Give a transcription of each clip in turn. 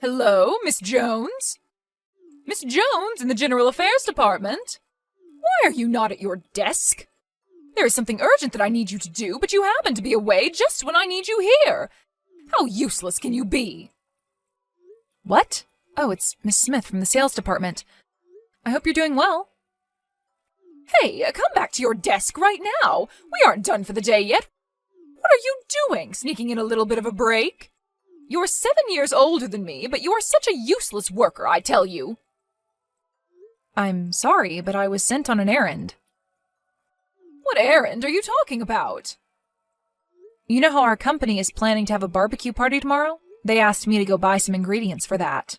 Hello, Miss Jones? Miss Jones in the General Affairs Department? Why are you not at your desk? There is something urgent that I need you to do, but you happen to be away just when I need you here. How useless can you be? What? Oh, it's Miss Smith from the sales department. I hope you're doing well. Hey, come back to your desk right now. We aren't done for the day yet. What are you doing, sneaking in a little bit of a break? You're 7 years older than me, but you are such a useless worker, I tell you. I'm sorry, but I was sent on an errand. What errand are you talking about? You know how our company is planning to have a barbecue party tomorrow? They asked me to go buy some ingredients for that.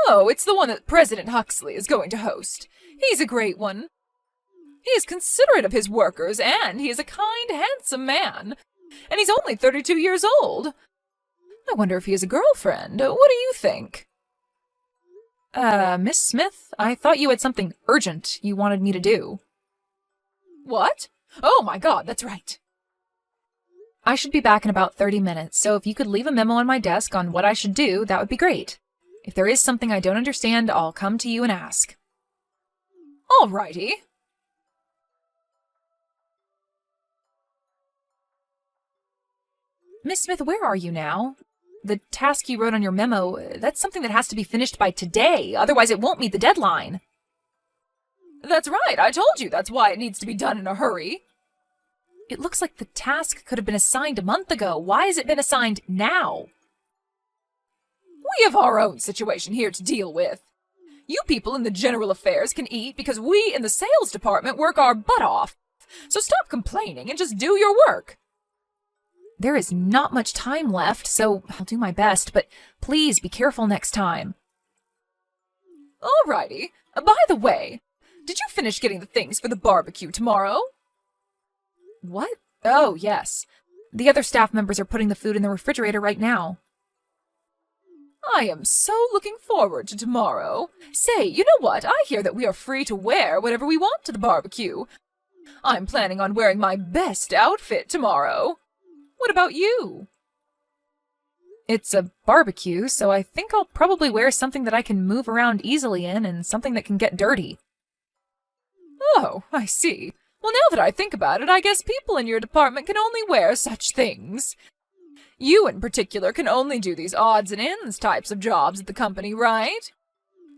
Oh, it's the one that President Huxley is going to host. He's a great one. He is considerate of his workers, and he is a kind, handsome man. And he's only 32 years old. I wonder if he has a girlfriend. What do you think? Miss Smith, I thought you had something urgent you wanted me to do. What? Oh my God, that's right. I should be back in about 30 minutes, so if you could leave a memo on my desk on what I should do, that would be great. If there is something I don't understand, I'll come to you and ask. All righty. Miss Smith, where are you now? The task you wrote on your memo, that's something that has to be finished by today, otherwise it won't meet the deadline. That's right, I told you that's why it needs to be done in a hurry. It looks like the task could have been assigned a month ago. Why has it been assigned now? We have our own situation here to deal with. You people in the general affairs can eat because we in the sales department work our butt off. So stop complaining and just do your work. There is not much time left, so I'll do my best, but please be careful next time. Alrighty. By the way, did you finish getting the things for the barbecue tomorrow? What? Oh, yes. The other staff members are putting the food in the refrigerator right now. I am so looking forward to tomorrow. Say, you know what? I hear that we are free to wear whatever we want to the barbecue. I'm planning on wearing my best outfit tomorrow. What about you? It's a barbecue, so I think I'll probably wear something that I can move around easily in and something that can get dirty. Oh, I see. Well, now that I think about it, I guess people in your department can only wear such things. You, in particular, can only do these odds and ends types of jobs at the company, right?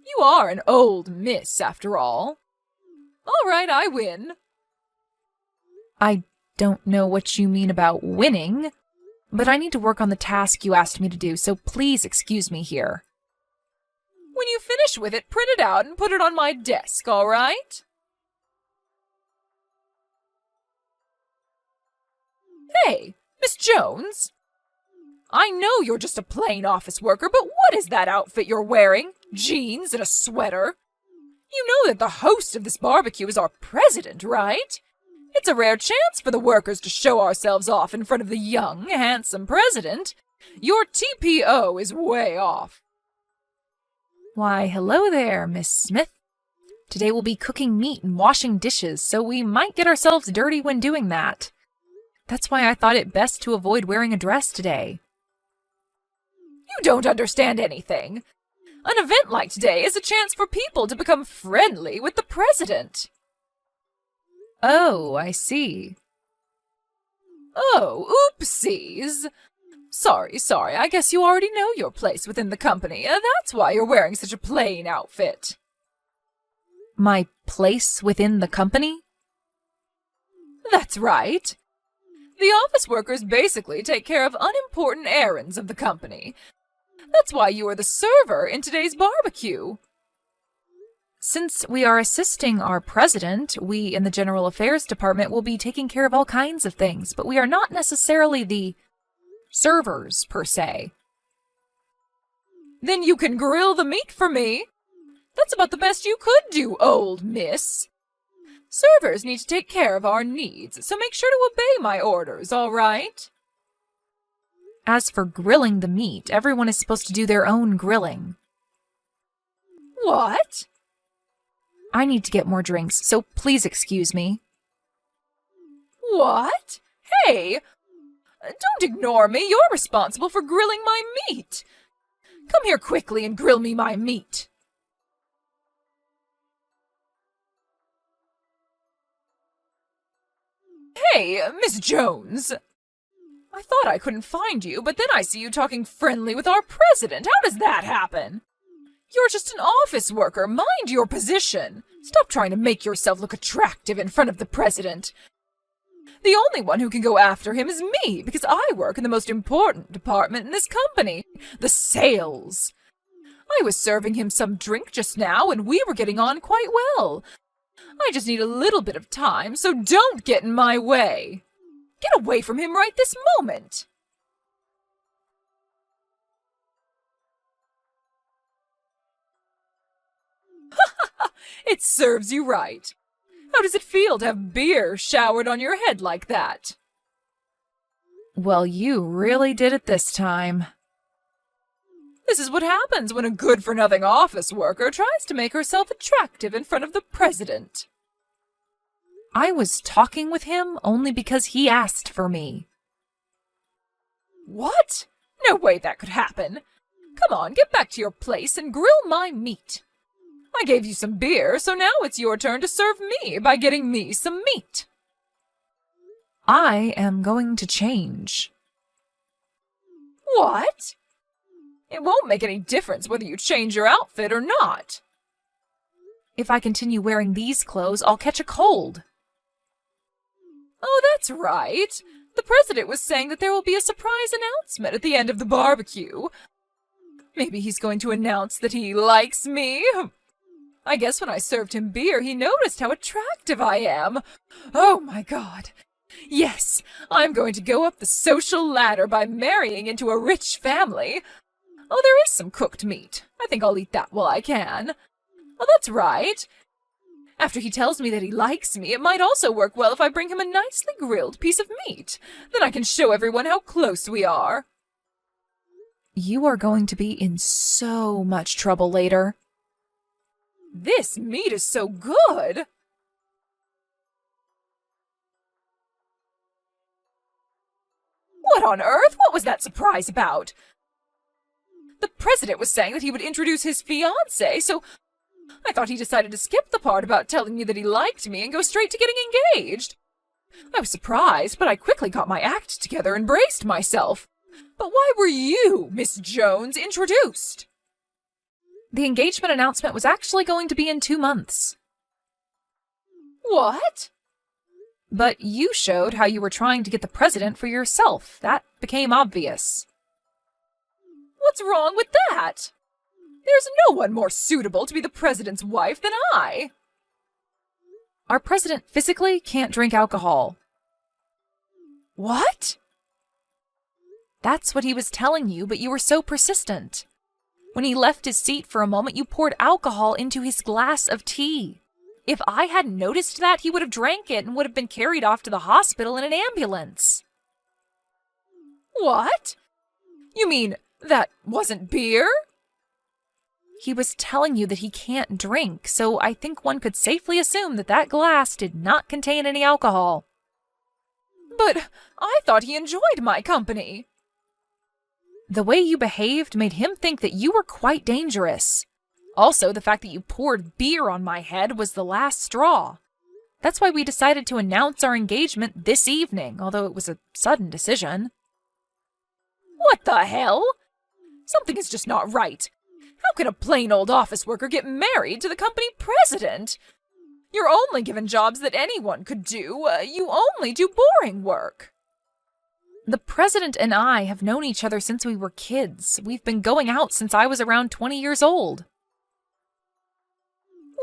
You are an old miss, after all. All right, I win. I don't know what you mean about winning, but I need to work on the task you asked me to do, so please excuse me here. When you finish with it, print it out and put it on my desk, all right? Hey, Miss Jones! I know you're just a plain office worker, but what is that outfit you're wearing? Jeans and a sweater? You know that the host of this barbecue is our president, right? It's a rare chance for the workers to show ourselves off in front of the young, handsome president. Your TPO is way off. Why, hello there, Miss Smith. Today we'll be cooking meat and washing dishes, so we might get ourselves dirty when doing that. That's why I thought it best to avoid wearing a dress today. You don't understand anything. An event like today is a chance for people to become friendly with the president. Oh, I see. Oh, oopsies. Sorry, I guess you already know your place within the company. That's why you're wearing such a plain outfit. My place within the company? That's right. The office workers basically take care of unimportant errands of the company. That's why you are the server in today's barbecue. Since we are assisting our president, we in the General Affairs Department will be taking care of all kinds of things, but we are not necessarily the servers, per se. Then you can grill the meat for me. That's about the best you could do, old miss. Servers need to take care of our needs, so make sure to obey my orders, all right? As for grilling the meat, everyone is supposed to do their own grilling. What? I need to get more drinks, so please excuse me. What? Hey! Don't ignore me. You're responsible for grilling my meat. Come here quickly and grill me my meat. Hey, Miss Jones. I thought I couldn't find you, but then I see you talking friendly with our president. How does that happen? You're just an office worker. Mind your position. Stop trying to make yourself look attractive in front of the president. The only one who can go after him is me, because I work in the most important department in this company, the sales. I was serving him some drink just now, and we were getting on quite well. I just need a little bit of time, so don't get in my way. Get away from him right this moment. It serves you right. How does it feel to have beer showered on your head like that? Well, you really did it this time. This is what happens when a good-for-nothing office worker tries to make herself attractive in front of the president. I was talking with him only because he asked for me. What? No way that could happen. Come on, get back to your place and grill my meat. I gave you some beer, so now it's your turn to serve me by getting me some meat. I am going to change. What? It won't make any difference whether you change your outfit or not. If I continue wearing these clothes, I'll catch a cold. Oh, that's right. The president was saying that there will be a surprise announcement at the end of the barbecue. Maybe he's going to announce that he likes me. I guess when I served him beer, he noticed how attractive I am. Oh, my God. Yes, I'm going to go up the social ladder by marrying into a rich family. Oh, there is some cooked meat. I think I'll eat that while I can. Oh, that's right. After he tells me that he likes me, it might also work well if I bring him a nicely grilled piece of meat. Then I can show everyone how close we are. You are going to be in so much trouble later. This meat is so good. What on earth? What was that surprise about? The president was saying that he would introduce his fiancée, so I thought he decided to skip the part about telling me that he liked me and go straight to getting engaged. I was surprised, but I quickly got my act together and braced myself. But why were you, Miss Jones, introduced? The engagement announcement was actually going to be in 2 months. What? But you showed how you were trying to get the president for yourself. That became obvious. What's wrong with that? There's no one more suitable to be the president's wife than I. Our president physically can't drink alcohol. What? That's what he was telling you, but you were so persistent. When he left his seat for a moment, you poured alcohol into his glass of tea. If I hadn't noticed that, he would have drank it and would have been carried off to the hospital in an ambulance. What? You mean that wasn't beer? He was telling you that he can't drink, so I think one could safely assume that that glass did not contain any alcohol. But I thought he enjoyed my company. The way you behaved made him think that you were quite dangerous. Also, the fact that you poured beer on my head was the last straw. That's why we decided to announce our engagement this evening, although it was a sudden decision. What the hell? Something is just not right. How can a plain old office worker get married to the company president? You're only given jobs that anyone could do. You only do boring work. The president and I have known each other since we were kids. We've been going out since I was around 20 years old.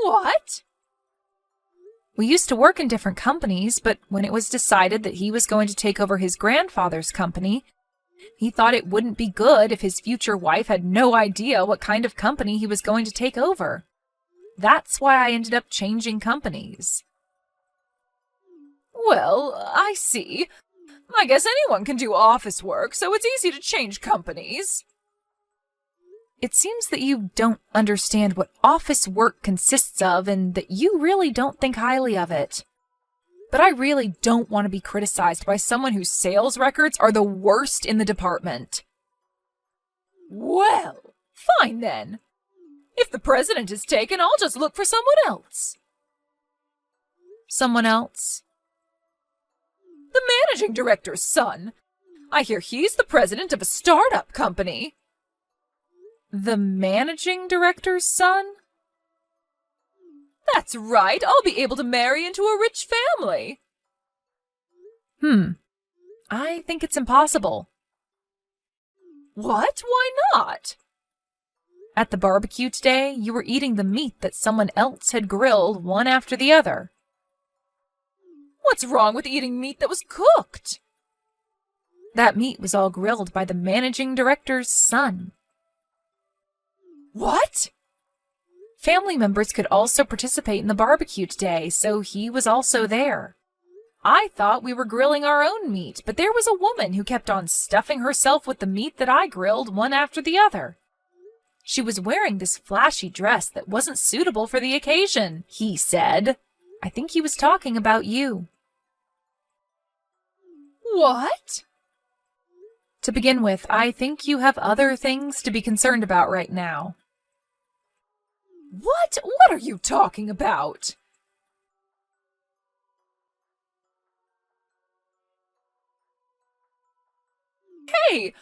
What? We used to work in different companies, but when it was decided that he was going to take over his grandfather's company, he thought it wouldn't be good if his future wife had no idea what kind of company he was going to take over. That's why I ended up changing companies. Well, I see. I guess anyone can do office work, so it's easy to change companies. It seems that you don't understand what office work consists of and that you really don't think highly of it. But I really don't want to be criticized by someone whose sales records are the worst in the department. Well, Fine then. If the president is taken, I'll just look for someone else. Someone else? The managing director's son. I hear he's the president of a startup company. The managing director's son? That's right, I'll be able to marry into a rich family. I think it's impossible. What? Why not? At the barbecue today, you were eating the meat that someone else had grilled one after the other. What's wrong with eating meat that was cooked? That meat was all grilled by the managing director's son. What? Family members could also participate in the barbecue today, so he was also there. I thought we were grilling our own meat, but there was a woman who kept on stuffing herself with the meat that I grilled one after the other. She was wearing this flashy dress that wasn't suitable for the occasion, he said. I think he was talking about you. What? To begin with, I think you have other things to be concerned about right now. What? What are you talking about? Hey,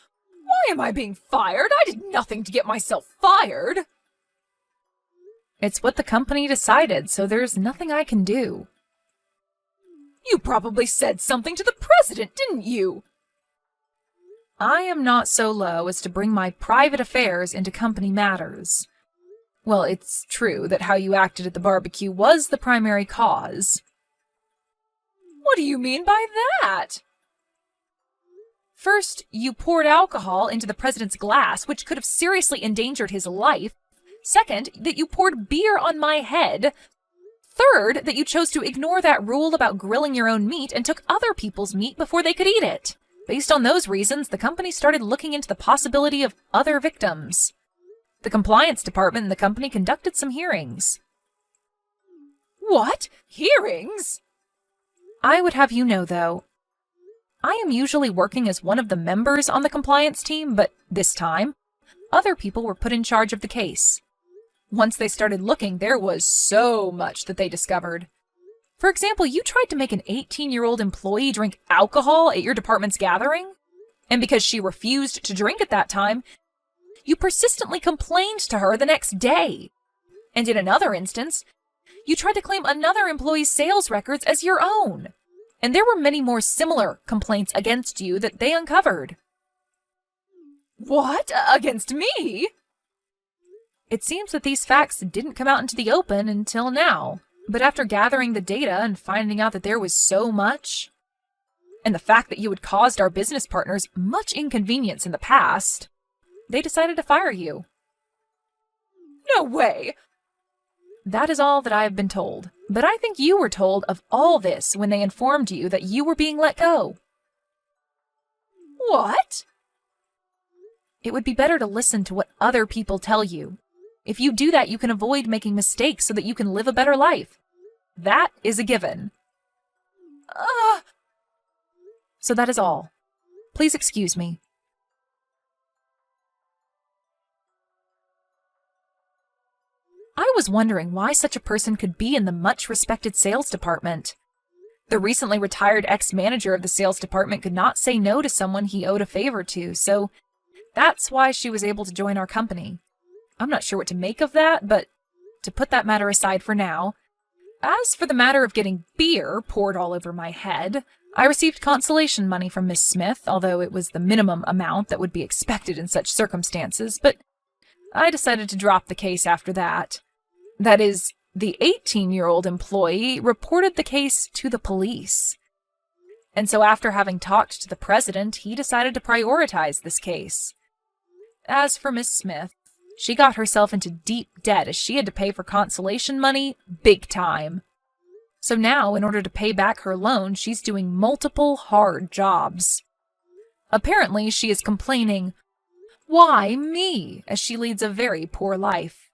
why am I being fired? I did nothing to get myself fired. It's what the company decided, so there's nothing I can do. You probably said something to the president, didn't you? I am not so low as to bring my private affairs into company matters. Well, it's true that how you acted at the barbecue was the primary cause. What do you mean by that? First, you poured alcohol into the president's glass, which could have seriously endangered his life. Second, that you poured beer on my head. Third, that you chose to ignore that rule about grilling your own meat and took other people's meat before they could eat it. Based on those reasons, the company started looking into the possibility of other victims. The compliance department in the company conducted some hearings. What? Hearings? I would have you know, though, I am usually working as one of the members on the compliance team, but this time, other people were put in charge of the case. Once they started looking, there was so much that they discovered. For example, you tried to make an 18-year-old employee drink alcohol at your department's gathering, and because she refused to drink at that time, you persistently complained to her the next day. And in another instance, you tried to claim another employee's sales records as your own. And there were many more similar complaints against you that they uncovered. What? Against me? It seems that these facts didn't come out into the open until now. But after gathering the data and finding out that there was so much, and the fact that you had caused our business partners much inconvenience in the past, they decided to fire you. No way! That is all that I have been told, but I think you were told of all this when they informed you that you were being let go. What? It would be better to listen to what other people tell you. If you do that, you can avoid making mistakes so that you can live a better life. That is a given. So that is all. Please excuse me. I was wondering why such a person could be in the much-respected sales department. The recently retired ex-manager of the sales department could not say no to someone he owed a favor to, so that's why she was able to join our company. I'm not sure what to make of that, but to put that matter aside for now, as for the matter of getting beer poured all over my head, I received consolation money from Miss Smith, although it was the minimum amount that would be expected in such circumstances, but I decided to drop the case after that. That is, the 18-year-old employee reported the case to the police. And so after having talked to the president, he decided to prioritize this case. As for Miss Smith, she got herself into deep debt as she had to pay for consolation money big time. So now, in order to pay back her loan, she's doing multiple hard jobs. Apparently, she is complaining, "Why me?" as she leads a very poor life.